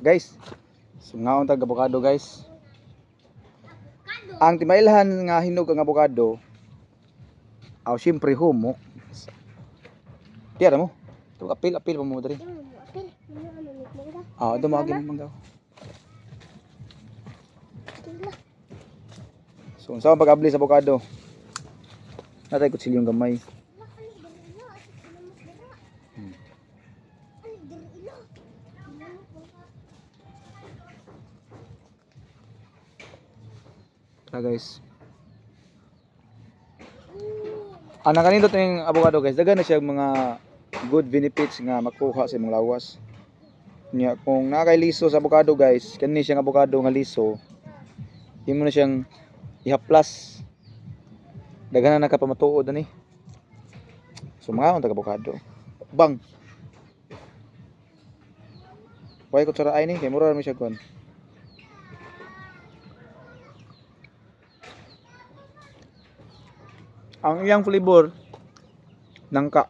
Guys, sungaon tag avocado guys. Ang timailhan nga hinog ang avocado. Aw syempre humok. Tiyara mo. Ito apil pa mo diri. Ah, ito mo agin mangga. So, unsa ang pag-abli sa avocado? Natay kutsilyong gamay. Guys. Ang nakanindot ng avocado guys, dagan na siya mga good benefits nga makuha sa imong lawas. Nya kung nakay liso sa avocado guys, kani siyang avocado nga liso, imo na siyang ihaplas. Daghan na nakapamatuod ani. So mga ang avocado. Bang. Why ko tsara ay ni kay mura mi siya kon. Ang iyang flavor nangka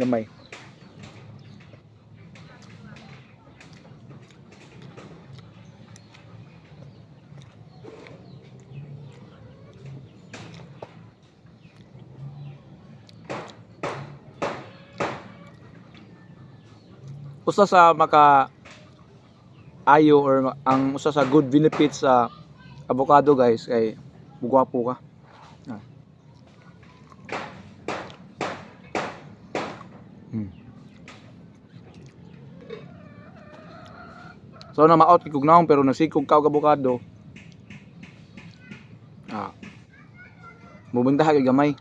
gamay. Usa sa maka ayo or ang usa sa good benefits sa avocado guys kay bugwapo ka. So na ma-out kog naong pero nasikog ka og avocado. Mubintaha kay gamay.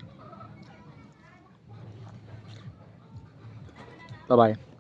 Bye bye.